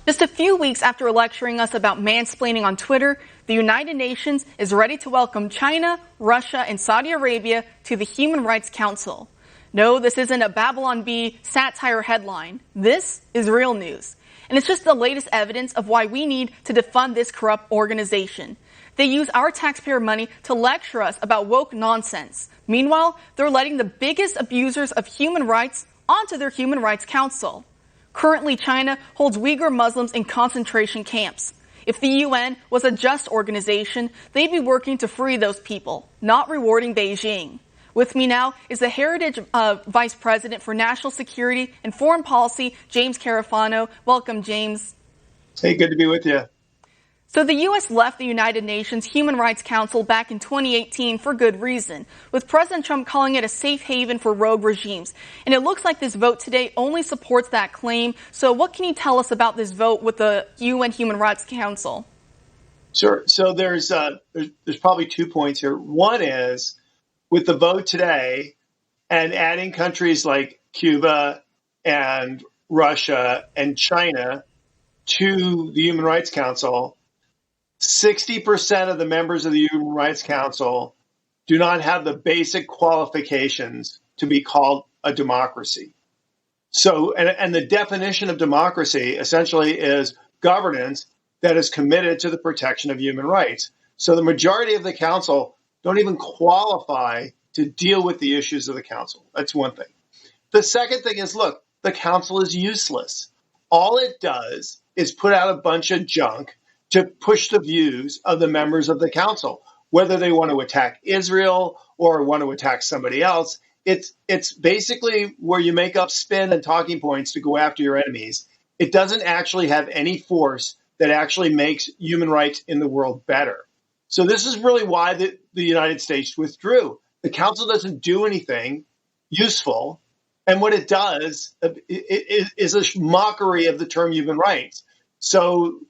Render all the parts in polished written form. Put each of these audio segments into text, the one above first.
Just a few weeks after lecturing us about mansplaining on Twitter, the United Nations is ready to welcome China, Russia, and Saudi Arabia to the Human Rights Council. No, this isn't a Babylon Bee satire headline. This is real news. And it's just the latest evidence of why we need to defund this corrupt organization. They use our taxpayer money to lecture us about woke nonsense. Meanwhile, they're letting the biggest abusers of human rights onto their Human Rights Council. Currently, China holds Uyghur Muslims in concentration camps. If the UN was a just organization, they'd be working to free those people, not rewarding Beijing. With me now is the Heritage Vice President for National Security and Foreign Policy, James Carafano. Welcome, James. Hey, good to be with you. So the U.S. left the United Nations Human Rights Council back in 2018 for good reason, with President Trump calling it a safe haven for rogue regimes. And it looks like this vote today only supports that claim. So what can you tell us about this vote with the UN Human Rights Council? Sure. So there's probably 2 points here. One is, with the vote today and adding countries like Cuba and Russia and China to the Human Rights Council, 60% of the members of the Human Rights Council do not have the basic qualifications to be called a democracy. So, and the definition of democracy essentially is governance that is committed to the protection of human rights. So the majority of the council don't even qualify to deal with the issues of the council. That's one thing. The second thing is, look, the council is useless. All it does is put out a bunch of junk to push the views of the members of the council, whether they want to attack Israel or want to attack somebody else. It's basically where you make up spin and talking points to go after your enemies. It doesn't actually have any force that actually makes human rights in the world better. So this is really why the United States withdrew. The council doesn't do anything useful. And what it does is a mockery of the term human rights. So,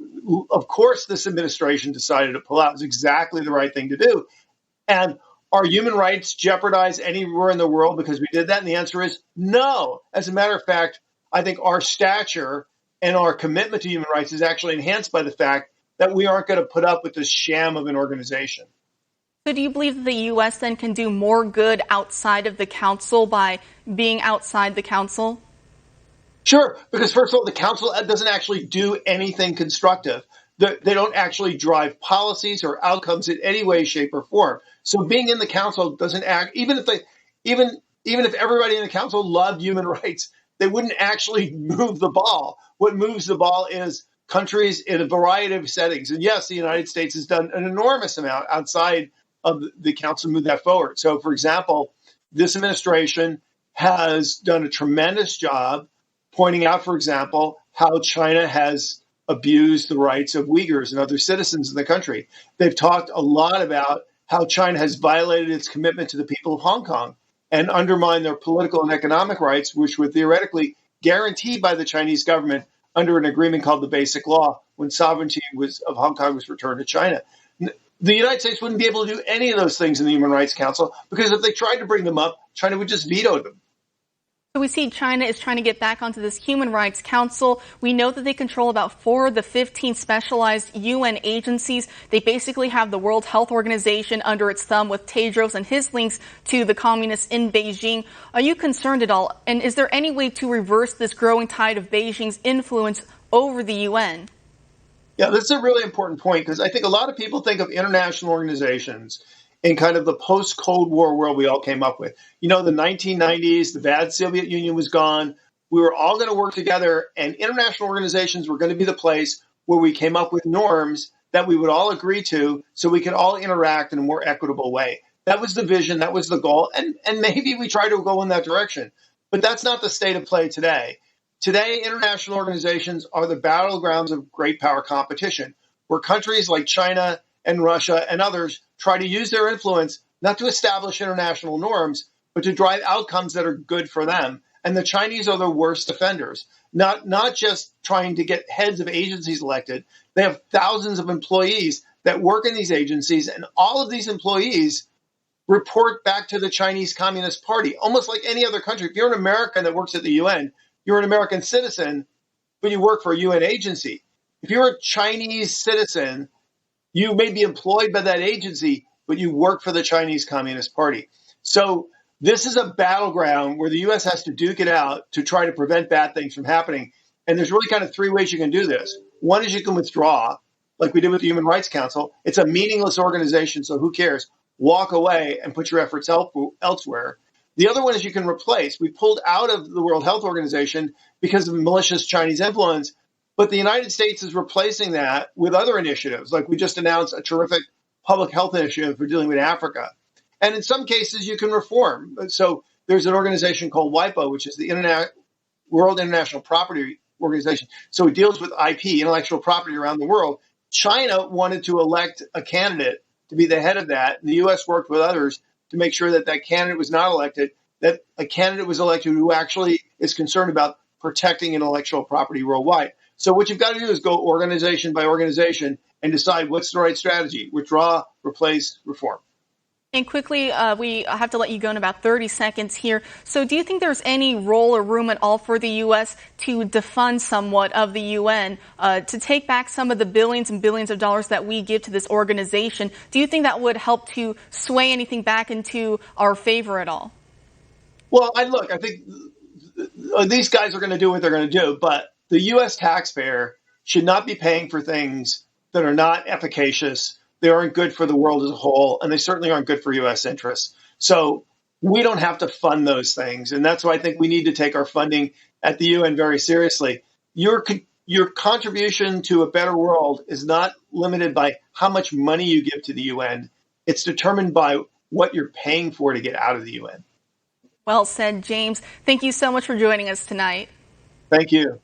of course, this administration decided to pull out. It's exactly the right thing to do. And are human rights jeopardized anywhere in the world because we did that? And the answer is no. As a matter of fact, I think our stature and our commitment to human rights is actually enhanced by the fact that we aren't going to put up with this sham of an organization. So do you believe that the U.S. then can do more good outside of the council by being outside the council? Sure, because first of all, the council doesn't actually do anything constructive. They don't actually drive policies or outcomes in any way, shape, or form. So being in the council doesn't act, even if everybody in the council loved human rights, they wouldn't actually move the ball. What moves the ball is countries in a variety of settings. And yes, the United States has done an enormous amount outside of the council to move that forward. So, for example, this administration has done a tremendous job pointing out, for example, how China has abused the rights of Uyghurs and other citizens in the country. They've talked a lot about how China has violated its commitment to the people of Hong Kong and undermined their political and economic rights, which were theoretically guaranteed by the Chinese government under an agreement called the Basic Law when sovereignty of Hong Kong was returned to China. The United States wouldn't be able to do any of those things in the Human Rights Council because if they tried to bring them up, China would just veto them. So we see China is trying to get back onto this Human Rights Council. We know that they control about 4 of the 15 specialized UN agencies. They basically have the World Health Organization under its thumb with Tedros and his links to the communists in Beijing. Are you concerned at all? And is there any way to reverse this growing tide of Beijing's influence over the UN? Yeah, that's a really important point because I think a lot of people think of international organizations in kind of the post-Cold War world we all came up with. You know, the 1990s, the bad Soviet Union was gone. We were all going to work together, and international organizations were going to be the place where we came up with norms that we would all agree to so we could all interact in a more equitable way. That was the vision. That was the goal. And maybe we try to go in that direction. But that's not the state of play today. Today, international organizations are the battlegrounds of great power competition, where countries like China and Russia and others try to use their influence not to establish international norms, but to drive outcomes that are good for them. And the Chinese are the worst offenders, not just trying to get heads of agencies elected. They have thousands of employees that work in these agencies, and all of these employees report back to the Chinese Communist Party, almost like any other country. If you're an American that works at the UN, you're an American citizen, but you work for a UN agency. if you're a Chinese citizen, you may be employed by that agency, but you work for the Chinese Communist Party. So this is a battleground where the U.S. has to duke it out to try to prevent bad things from happening. And there's really kind of three ways you can do this. One is you can withdraw, like we did with the Human Rights Council. It's a meaningless organization, so who cares? Walk away and put your efforts elsewhere. The other one is you can replace. We pulled out of the World Health Organization because of malicious Chinese influence, but the United States is replacing that with other initiatives. Like we just announced a terrific public health initiative for dealing with Africa. And in some cases, you can reform. So there's an organization called WIPO, which is the World International Property Organization. So it deals with IP, intellectual property around the world. China wanted to elect a candidate to be the head of that. And the U.S. worked with others to make sure that that candidate was not elected, that a candidate was elected who actually is concerned about protecting intellectual property worldwide. So what you've got to do is go organization by organization and decide what's the right strategy: withdraw, replace, reform. And quickly, we have to let you go in about 30 seconds here. So do you think there's any role or room at all for the U.S. to defund somewhat of the UN, to take back some of the billions and billions of dollars that we give to this organization? Do you think that would help to sway anything back into our favor at all? Well, I think these guys are going to do what they're going to do, but the U.S. taxpayer should not be paying for things that are not efficacious. They aren't good for the world as a whole, and they certainly aren't good for U.S. interests. So we don't have to fund those things, and that's why I think we need to take our funding at the UN very seriously. Your contribution to a better world is not limited by how much money you give to the UN. It's determined by what you're paying for to get out of the UN. Well said, James. Thank you so much for joining us tonight. Thank you.